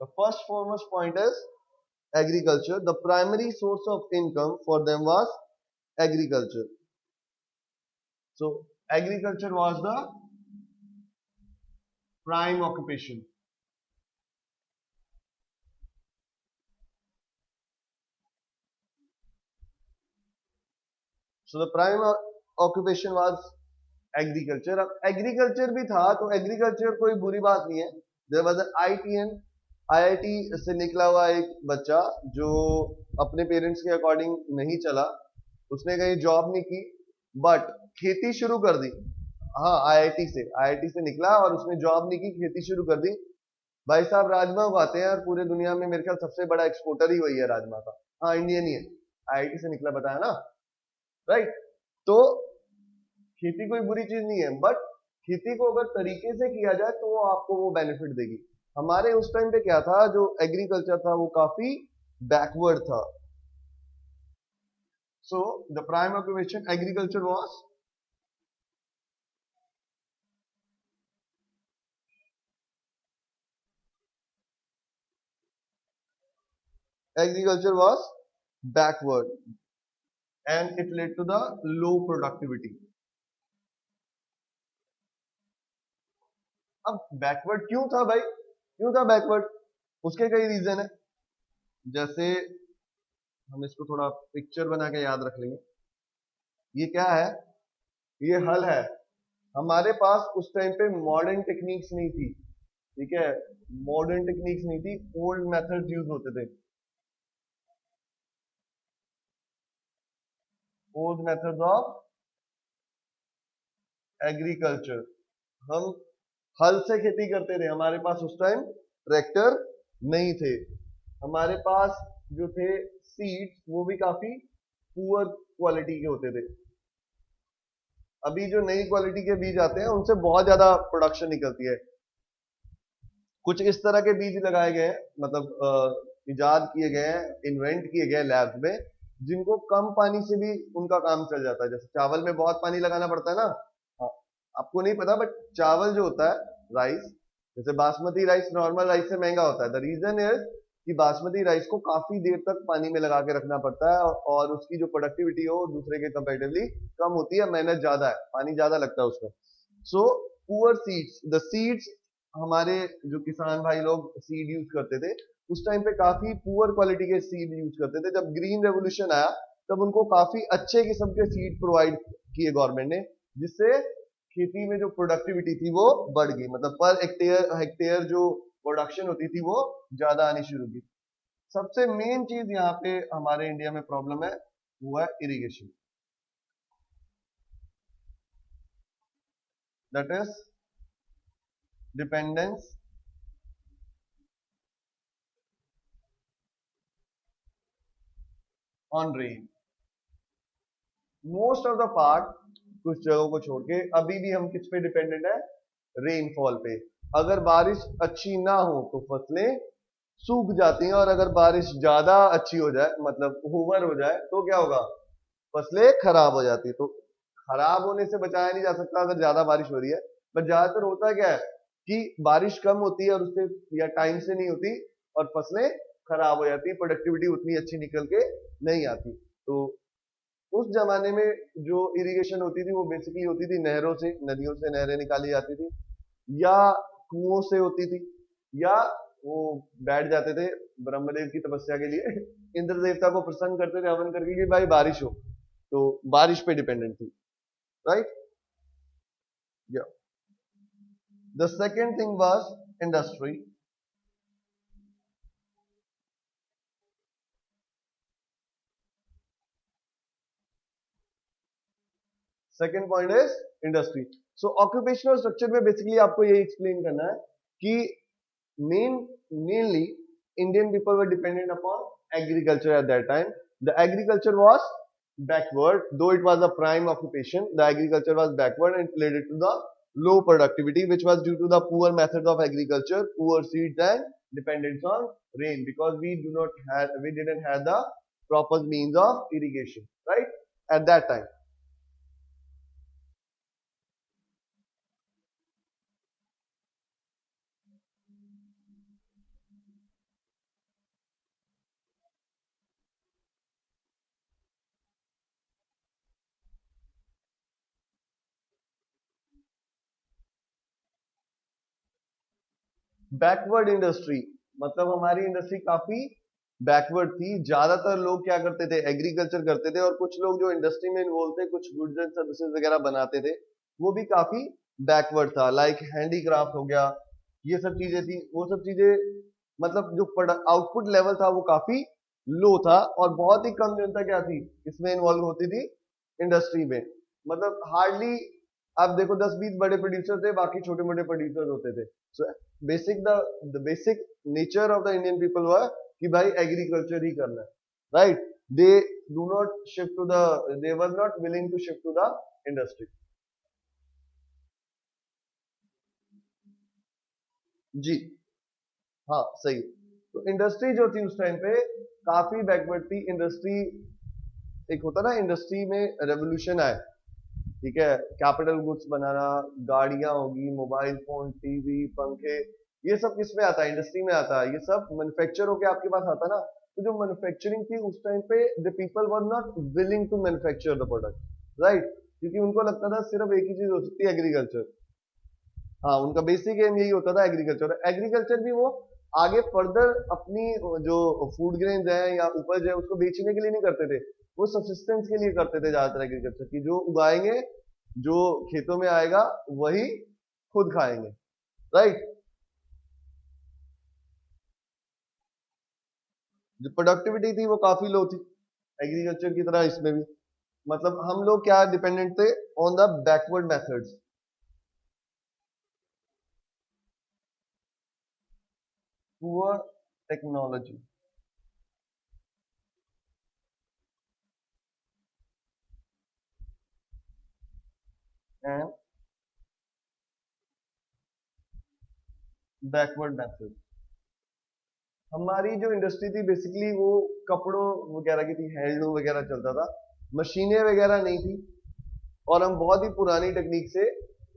The first foremost point is agriculture. The primary source of income for them was agriculture. So agriculture was the prime occupation. So the prime occupation was agriculture. अब एग्रीकल्चर भी था तो एग्रीकल्चर कोई बुरी बात नहीं है. There was an IITN, IIT से निकला हुआ एक बच्चा जो अपने पेरेंट्स के अकॉर्डिंग नहीं चला, उसने कहीं जॉब नहीं की बट खेती शुरू कर दी. हाँ, IIT से निकला और उसने जॉब नहीं की, खेती शुरू कर दी. भाई साहब राजमा उगाते हैं और पूरे दुनिया में मेरे ख्याल सबसे बड़ा एक्सपोर्टर ही वही है राजमा का. हाँ, इंडियन ही है, IIT से निकला, बताया ना, राइट. तो खेती कोई बुरी चीज नहीं है, बट खेती को अगर तरीके से किया जाए तो वो आपको वो बेनिफिट देगी. हमारे उस टाइम पे क्या था, जो एग्रीकल्चर था वो काफी बैकवर्ड था. So the prime occupation agriculture was backward and it led to the low productivity. अब बैकवर्ड क्यों था भाई, क्यों था बैकवर्ड? उसके कई रीजन है. जैसे हम इसको थोड़ा पिक्चर बना के याद रख लेंगे. ये क्या है? ये हल है. हमारे पास उस टाइम पे मॉडर्न टेक्निक्स नहीं थी, ठीक है, मॉडर्न टेक्निक्स नहीं थी, ओल्ड मेथड्स यूज होते थे. Old methods of agriculture. हम हल से खेती करते थे. हमारे पास उस टाइम ट्रैक्टर नहीं थे. हमारे पास जो थे सीड्स वो भी काफी पुअर क्वालिटी के होते थे. अभी जो नई क्वालिटी के बीज आते हैं उनसे बहुत ज्यादा प्रोडक्शन निकलती है. कुछ इस तरह के बीज लगाए गए हैं, मतलब इजाद किए गए हैं, इन्वेंट किए गए लैब्स में, जिनको कम पानी से भी उनका काम चल जाता है. जैसे चावल में बहुत पानी लगाना पड़ता है ना, हाँ, आपको नहीं पता बट चावल जो होता है, राइस, जैसे बासमती राइस नॉर्मल राइस से महंगा होता है. द रीजन इज कि बासमती राइस को काफी देर तक पानी में लगा के रखना पड़ता है और उसकी जो प्रोडक्टिविटी हो दूसरे के कंपैरेटिवली कम होती है, मेहनत ज्यादा है, पानी ज्यादा लगता है उसमें. So poor seeds, the seeds, हमारे जो किसान भाई लोग सीड यूज करते थे उस टाइम पे काफी पुअर क्वालिटी के सीड यूज करते थे. जब ग्रीन रेवोल्यूशन आया तब उनको काफी अच्छे किस्म के सीड प्रोवाइड किए गवर्नमेंट ने, जिससे खेती में जो प्रोडक्टिविटी थी वो बढ़ गई. मतलब पर हेक्टेयर जो प्रोडक्शन होती थी वो ज्यादा आनी शुरू की. सबसे मेन चीज यहाँ पे हमारे इंडिया में प्रॉब्लम है, वो है irrigation. That is dependence on rain. Most of the part, कुछ जगहों को छोड़ के अभी भी हम किस पे डिपेंडेंट है? रेनफॉल पे. अगर बारिश अच्छी ना हो तो फसलें सूख जाती हैं और अगर बारिश ज्यादा अच्छी हो जाए, मतलब ओवर हो जाए, तो क्या होगा? फसलें खराब हो जाती है. तो खराब होने से बचाया नहीं जा सकता अगर ज्यादा बारिश हो रही है, बट ज्यादातर होता क्या है कि बारिश कम होती है और उससे या टाइम से नहीं होती और फसलें खराब हो जाती है, प्रोडक्टिविटी उतनी अच्छी निकल के नहीं आती. तो उस जमाने में जो इरिगेशन होती थी वो बेसिकली होती थी नहरों से, नदियों से नहरें निकाली जाती थी या कुओं से होती थी, या वो बैठ जाते थे ब्रह्मदेव की तपस्या के लिए इंद्र देवता को प्रसन्न करते थे हवन करके कि भाई बारिश हो, तो बारिश पे डिपेंडेंट थी, राइट. या the second thing was industry. Second point is industry. So occupational structure में बेसिकली आपको ये एक्सप्लेन करना है कि mainly Indian people were dependent upon agriculture at that time. The agriculture was backward, though it was a prime occupation. The agriculture was backward and it led to the low productivity, which was due to the poor methods of agriculture, poor seeds, and dependence on rain, because we didn't have the proper means of irrigation, right, at that time. Backward industry, मतलब हमारी industry काफी backward थी। ज्यादातर लोग क्या करते थे, agriculture करते थे, और कुछ लोग जो इंडस्ट्री में इन्वॉल्व थे, कुछ गुड्स एंड सर्विसेज वगैरह बनाते थे, वो भी काफी बैकवर्ड था। लाइक हैंडीक्राफ्ट हो गया, ये सब चीजें थी, वो सब चीजें, मतलब जो आउटपुट लेवल था वो काफी लो था, और बहुत ही कम जनता क्या थी इसमें इन्वॉल्व होती थी इंडस्ट्री में। मतलब हार्डली आप देखो 10-20 बड़े प्रोड्यूसर थे, बाकी छोटे मोटे प्रोड्यूसर होते थे। So the basic nature of the Indian people were कि भाई एग्रीकल्चर ही करना है, right. They do not shift to the, they were not willing to shift to the industry. जी हाँ सही। तो इंडस्ट्री जो थी उस टाइम पे काफी बैकवर्ड थी इंडस्ट्री। एक होता ना इंडस्ट्री में रेवोल्यूशन आए, ठीक है, कैपिटल गुड्स बनाना, गाड़ियां होगी, मोबाइल फोन, टीवी, पंखे, ये सब किस में आता है, इंडस्ट्री में आता है। ये सब मैन्युफैक्चर होके आपके पास आता ना। तो जो मैन्युफैक्चरिंग थी उस टाइम पे, the people were not willing to manufacture the product, right, क्योंकि उनको लगता था सिर्फ एक ही चीज हो सकती है, एग्रीकल्चर। हाँ, उनका बेसिक एम यही होता था, एग्रीकल्चर। एग्रीकल्चर भी वो आगे फर्दर अपनी जो फूड ग्रेन्स है या उपज है उसको बेचने के लिए नहीं करते थे, वो सब्सिस्टेंस के लिए करते थे ज्यादातर एग्रीकल्चर की। जो उगाएंगे, जो खेतों में आएगा वही खुद खाएंगे, राइट। जो प्रोडक्टिविटी थी वो काफी लो थी एग्रीकल्चर की तरह इसमें भी। मतलब हम लोग क्या डिपेंडेंट थे, on the backward methods, poor technology and backward method. हमारी जो इंडस्ट्री थी बेसिकली वो कपड़ों वगैरह की थी, हैंडलूम वगैरह चलता था, मशीनें वगैरह नहीं थी, और हम बहुत ही पुरानी टेक्निक से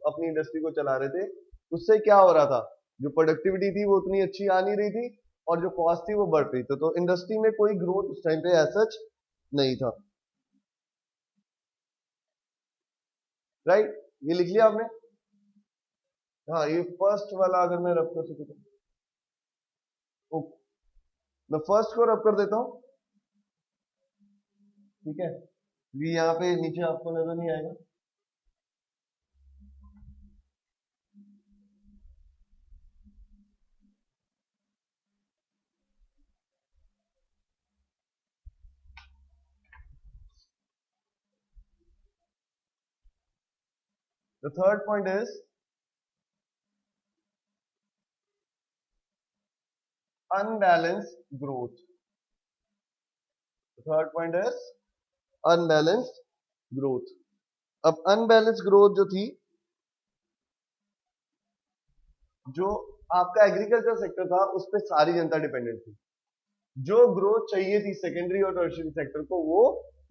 अपनी इंडस्ट्री को चला रहे थे। उससे क्या हो रहा था, जो प्रोडक्टिविटी थी वो उतनी अच्छी आ नहीं रही थी, और जो कॉस्ट थी वो बढ़ रही थी। तो इंडस्ट्री में कोई ग्रोथ उस टाइम पे एज सच नहीं था, राइट। ये लिख लिया आपने? हाँ, ये फर्स्ट वाला अगर मैं रब कर सकूँ तो ओके, मैं फर्स्ट को रब कर देता हूँ, ठीक है। ये यहाँ पे नीचे आपको नजर नहीं आएगा। The third point is unbalanced growth. The third point is unbalanced growth. अब अनबैलेंस ग्रोथ जो थी, जो आपका एग्रीकल्चर सेक्टर था उस पर सारी जनता डिपेंडेंट थी। जो ग्रोथ चाहिए थी सेकेंडरी और टर्शियरी सेक्टर को वो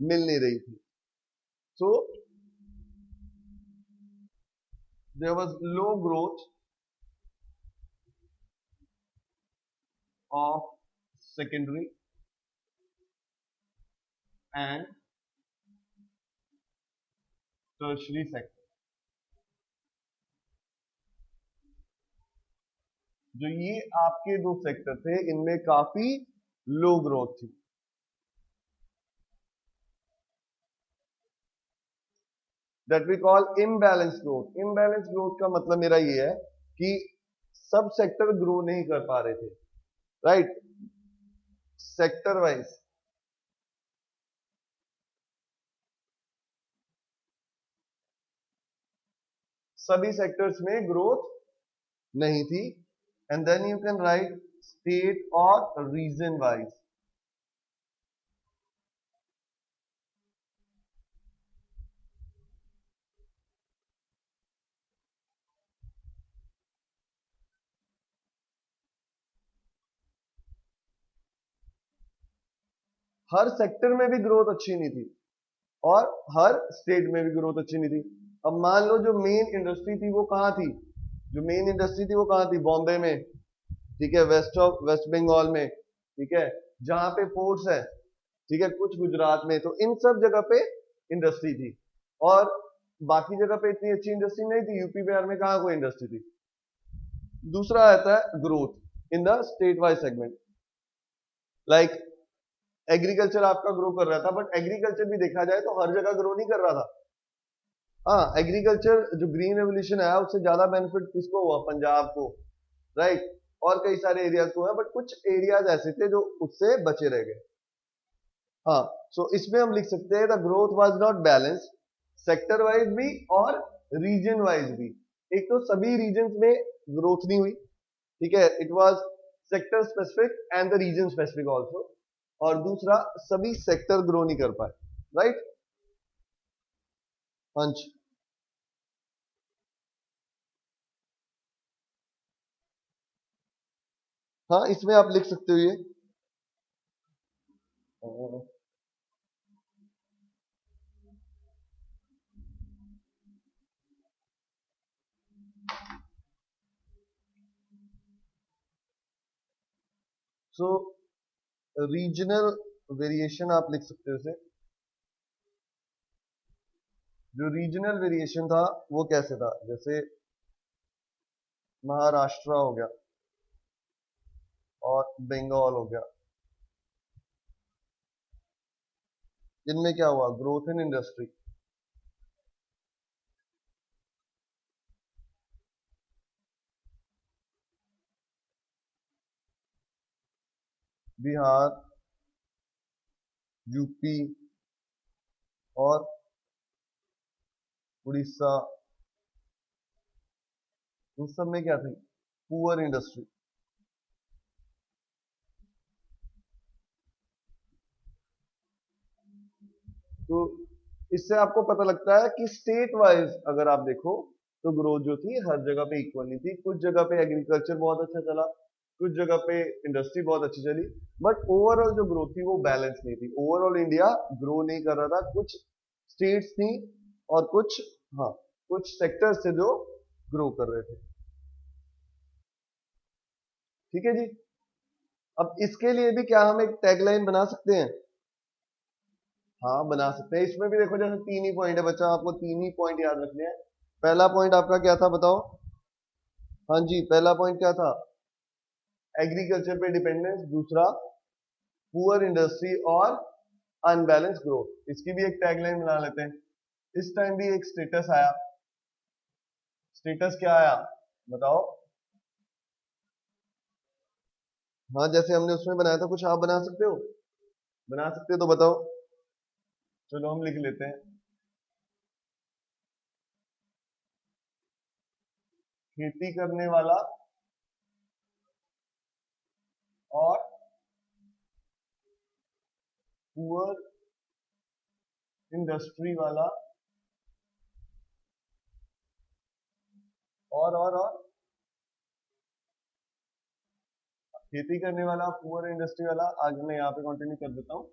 मिल नहीं रही थी। So there was low growth of secondary and tertiary sector. जो ये आपके दो सेक्टर थे इनमें काफी लो ग्रोथ थी। That we call imbalance growth. Imbalance growth का मतलब मेरा ये है कि सब सेक्टर ग्रो नहीं कर पा रहे थे, राइट, सेक्टर वाइज। सभी सेक्टर्स में ग्रोथ नहीं थी, and then you can write state और रीजन वाइज। हर सेक्टर में भी ग्रोथ अच्छी नहीं थी, और हर स्टेट में भी ग्रोथ अच्छी नहीं थी। अब मान लो जो मेन इंडस्ट्री थी वो कहाँ थी, जो मेन इंडस्ट्री थी वो कहाँ थी, बॉम्बे में, ठीक है, वेस्ट बंगाल में, ठीक है, जहां पे पोर्ट्स है, ठीक है, कुछ गुजरात में। तो इन सब जगह पे इंडस्ट्री थी, और बाकी जगह पे इतनी अच्छी इंडस्ट्री नहीं थी। यूपी बिहार में कहाँ कोई इंडस्ट्री थी, दूसरा आता है growth in the state wise segment. Like agriculture आपका ग्रो कर रहा था, बट एग्रीकल्चर भी देखा जाए तो हर जगह ग्रो नहीं कर रहा था। हाँ, एग्रीकल्चर जो ग्रीन रेवोल्यूशन आया उससे ज्यादा बेनिफिट किसको हुआ? पंजाब को, राइट, और कई सारे एरियाज को है, बट कुछ एरियाज ऐसे थे जो उससे बचे रह गए। हाँ, सो इसमें हम लिख सकते हैं the growth was not balance, sector wise भी और रीजन वाइज भी। एक तो सभी रीजन में ग्रोथ नहीं हुई, ठीक है, it was sector specific and the region specific also, और दूसरा सभी सेक्टर ग्रो नहीं कर पाए, राइट। हाँ जी, हाँ, इसमें आप लिख सकते हो ये। सो रीजनल वेरिएशन आप लिख सकते हो इसे। जो रीजनल वेरिएशन था वो कैसे था? जैसे महाराष्ट्र हो गया और बंगाल हो गया, इनमें क्या हुआ? Growth in industry. Bihar, UP और उड़ीसा, इन सब में क्या थी? Poor industry. तो इससे आपको पता लगता है कि स्टेट वाइज अगर आप देखो तो ग्रोथ जो थी हर जगह पे इक्वल नहीं थी। कुछ जगह पे एग्रीकल्चर बहुत अच्छा चला, कुछ जगह पे इंडस्ट्री बहुत अच्छी चली, बट ओवरऑल जो ग्रोथ थी वो बैलेंस नहीं थी। ओवरऑल इंडिया ग्रो नहीं कर रहा था, कुछ स्टेट्स थी और कुछ, हाँ, कुछ सेक्टर्स थे जो ग्रो कर रहे थे। ठीक है जी। अब इसके लिए भी क्या हम एक टैगलाइन बना सकते हैं? हाँ, बना सकते हैं। इसमें भी देखो जैसे तीन ही पॉइंट है बच्चा, आपको तीन ही पॉइंट याद रखने हैं। पहला पॉइंट आपका क्या था बताओ? हाँ जी, पहला पॉइंट क्या था? एग्रीकल्चर पे डिपेंडेंस। दूसरा पुअर इंडस्ट्री और अनबैलेंस ग्रोथ। इसकी भी एक टैगलाइन बना लेते हैं। इस टाइम भी एक स्टेटस आया। स्टेटस क्या आया बताओ? हाँ, जैसे हमने उसमें बनाया था, कुछ आप बना सकते हो? बना सकते हो तो बताओ। चलो हम लिख लेते हैं। खेती करने वाला और पुअर इंडस्ट्री वाला और खेती करने वाला, पुअर इंडस्ट्री वाला, आगे मैं यहाँ पे कंटिन्यू कर देता हूँ,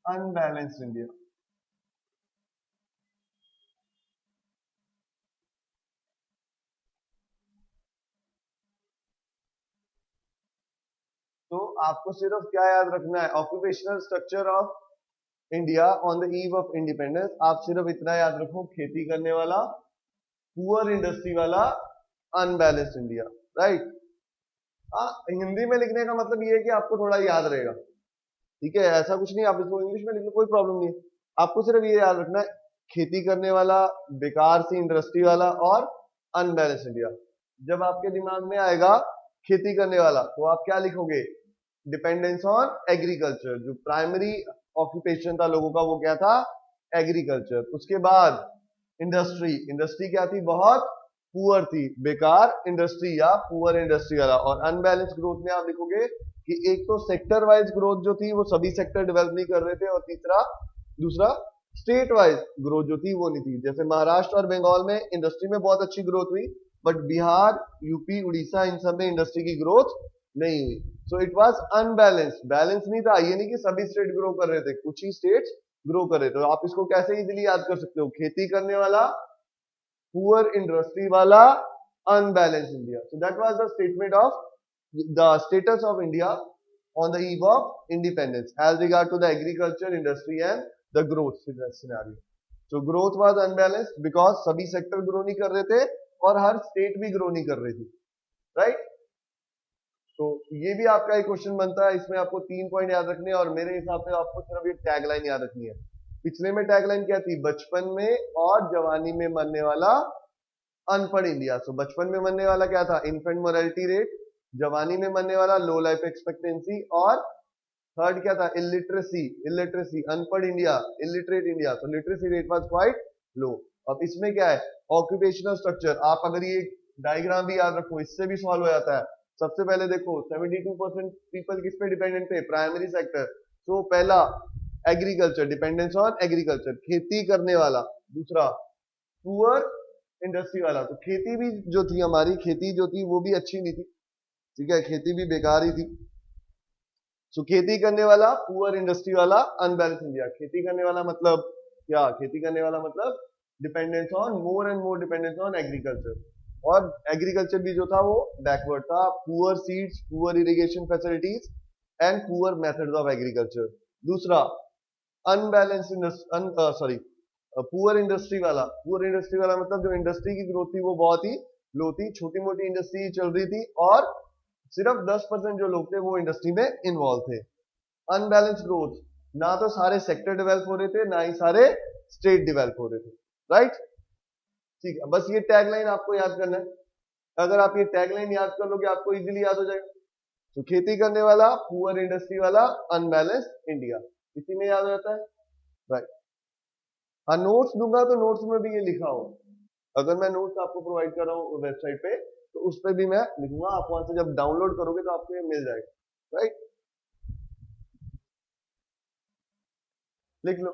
अनबैलेंस्ड इंडिया। तो आपको सिर्फ क्या याद रखना है? Occupational structure of India on the eve of independence. आप सिर्फ इतना याद रखो, खेती करने वाला, पुअर इंडस्ट्री वाला, अनबैलेंस्ड इंडिया, राइट। हाँ, हिंदी में लिखने का मतलब ये है कि आपको थोड़ा याद रहेगा, ठीक है, ऐसा कुछ नहीं, आप इसको इंग्लिश में लिख लो, कोई प्रॉब्लम नहीं है। आपको सिर्फ ये याद रखना है, खेती करने वाला, बेकार सी इंडस्ट्री वाला और अनबैलेंस्ड इंडिया। जब आपके दिमाग में आएगा खेती करने वाला तो आप क्या लिखोगे? Dependence on agriculture. जो प्राइमरी ऑक्यूपेशन था लोगों का वो क्या था? एग्रीकल्चर। उसके बाद इंडस्ट्री। इंडस्ट्री क्या थी? बहुत पुअर थी, बेकार इंडस्ट्री या पुअर इंडस्ट्री वाला। और अनबैलेंस ग्रोथ में आप लिखोगे कि एक तो सेक्टर वाइज ग्रोथ जो थी वो सभी सेक्टर डेवलप नहीं कर रहे थे, और तीसरा दूसरा स्टेट वाइज ग्रोथ जो थी वो नहीं थी। जैसे महाराष्ट्र और बंगाल में इंडस्ट्री में बहुत अच्छी ग्रोथ हुई, बट बिहार, यूपी, उड़ीसा, इन सब में इंडस्ट्री की ग्रोथ नहीं हुई। So it was unbalanced. Balance नहीं था, ये नहीं कि सभी स्टेट ग्रो कर रहे थे, कुछ ही स्टेट्स ग्रो कर रहे थे। तो आप इसको कैसे इजीली याद कर सकते हो? खेती करने वाला, पुअर इंडस्ट्री वाला, unbalanced India. So that was the statement of the status of India on the eve of independence as regard to the agriculture, industry and the growth scenario. So growth was unbalanced because सभी sector grow नहीं कर रहे थे और हर state भी grow नहीं कर रही थी, राइट। तो ये भी आपका एक क्वेश्चन बनता है, इसमें आपको 3 पॉइंट याद रखने हैं और मेरे हिसाब से आपको सिर्फ ये टैगलाइन याद रखनी है। पिछले में टैगलाइन क्या थी, बचपन में और जवानी में मरने वाला अनपढ़ इंडिया। सो बचपन में मरने वाला क्या था, इन्फेंट मोर्टेलिटी रेट, जवानी में मरने वाला लो लाइफ एक्सपेक्टेंसी, और थर्ड क्या था, इलिटरेसी, अनपढ़ इंडिया, इलिटरेट इंडिया। तो literacy rate was quite low. अब इसमें क्या है, ऑक्यूपेशनल स्ट्रक्चर। आप अगर ये डायग्राम भी याद रखो, इससे भी सॉल्व हो जाता है। सबसे पहले देखो 72% पीपल किस पे डिपेंडेंट थे, प्राइमरी सेक्टर। तो पहला एग्रीकल्चर, डिपेंडेंस ऑन एग्रीकल्चर, खेती करने वाला। दूसरा पुअर इंडस्ट्री वाला, तो खेती भी जो थी हमारी, खेती जो थी वो भी अच्छी नहीं थी, ठीक है, खेती भी बेकार ही थी। सो खेती करने वाला, पुअर इंडस्ट्री वाला, अनबैलेंस इंडिया। खेती करने वाला मतलब क्या, खेती करने वाला मतलब dependence on, more and more dependence on agriculture, और एग्रीकल्चर भी जो था वो बैकवर्ड था। Poor seeds, poor irrigation facilities and poor methods of agriculture. दूसरा अनबैलेंस पुअर इंडस्ट्री वाला, मतलब जो इंडस्ट्री की ग्रोथ थी वो बहुत ही लो थी, छोटी मोटी इंडस्ट्री चल रही थी और सिर्फ 10% जो लोग थे वो इंडस्ट्री में इन्वॉल्व थे। अनबैलेंस ग्रोथ, ना तो सारे सेक्टर डेवलप हो रहे थे, ना ही सारे स्टेट डेवलप हो रहे थे, राइट। ठीक है, बस ये टैगलाइन आपको याद करना है। अगर आप ये टैगलाइन याद कर लोगे आपको इजीली याद हो जाएगा। तो खेती करने वाला, पुअर इंडस्ट्री वाला, अनबैलेंस इंडिया, इसी में याद रहता है, राइट। हाँ, नोट्स दूंगा तो नोट्स में भी ये लिखा हो। अगर मैं नोट्स आपको प्रोवाइड कर रहा हूँ वेबसाइट पे, तो उस पर भी मैं लिखूंगा, आप वहां से जब डाउनलोड करोगे तो आपको ये मिल जाएगा, राइट। लिख लो।